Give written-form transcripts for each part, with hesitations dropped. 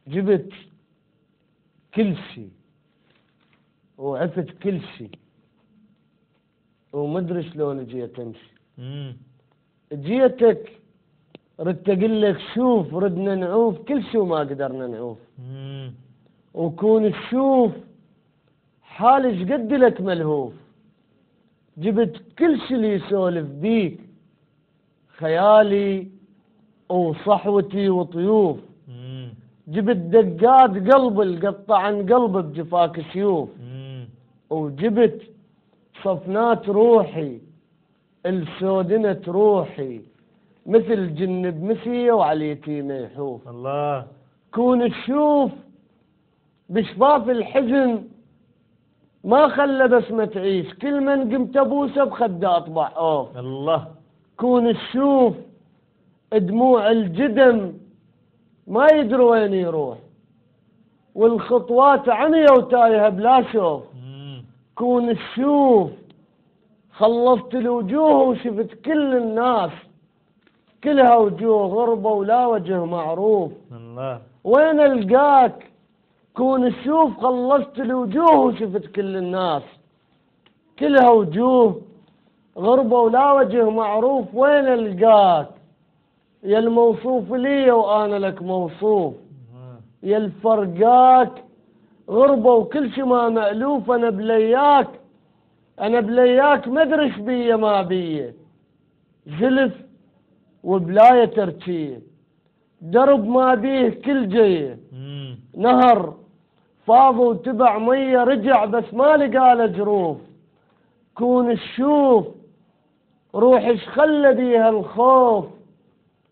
جبت كل شيء وعفت كل شيء ومدري شلون جيت امشي. جيتك ردت اقول لك شوف ردنا نعوف كل شيء وما قدرنا نعوف. وكون تشوف حالش قد لك ملهوف. جبت كل شيء اللي يسولف بيك خيالي وصحوتي وطيوف. جبت دقات قلب القطع عن قلب بجفاك سيوف. وجبت صفنات روحي السودنة روحي مثل جن بمسية وعلى يتيمة يحوف. الله. كون تشوف بشفاف الحزن ما خلى بسمة تعيش كل من قمت ابوسه بخده اطبع اوف. الله. كون تشوف دموع الجدم ما يدري وين يروح والخطوات عمية وتايهة بلا شوف. كون تشوف خلصت الوجوه وشفت كل الناس كلها وجوه غربة ولا وجه معروف. الله. وين القاك كون تشوف خلصت الوجوه وشفت كل الناس كلها وجوه غربة ولا وجه معروف. وين القاك يا الموصوف لي وانا لك موصوف. يا الفرقاك غربة وكل شي ما مألوف. انا بلياك مدرش بيه ما بيه زلف وبلاية تركية درب ما بيه كل جيه. نهر فاض وتبع مية رجع بس ما لقى له جروف. كون تشوف روحش خلى بيها الخوف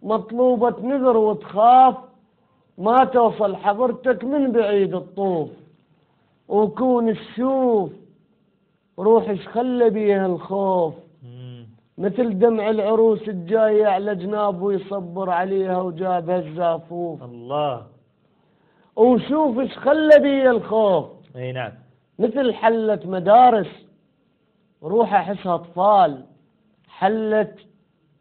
مطلوبة نذر وتخاف ما توصل حضرتك من بعيد الطوف. وكون تشوف روحش خلى بيها الخوف مثل دمع العروس الجاية على جناب ويصبر عليها وجابها الزافوف. الله. وشوف ايش خلى بيها الخوف. اي نعم. مثل حلة مدارس روح احسها اطفال حلت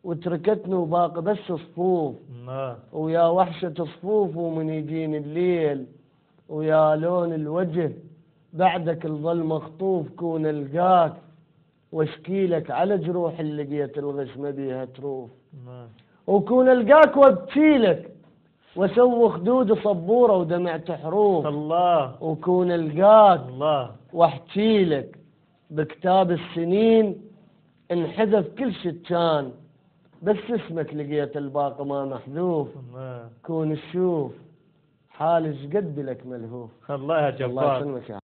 وتركتني وباقي بس صفوف. ويا وحشة صفوف ومن يجيني الليل ويا لون الوجه بعدك الظل مخطوف. كون القاك واشكيلك على جروح اللي لقيت الغشمة بيها تروف. وكون القاك وابكيلك واسوي خدود صبورة ودمعت حروف. الله. وكون القاك الله واحكيلك بكتاب السنين انحذف كل شتان بس اسمك لقيت الباقي ما محذوف. كون تشوف حالش قد لك ملهوف. الله يا جبار. الله يسلمك.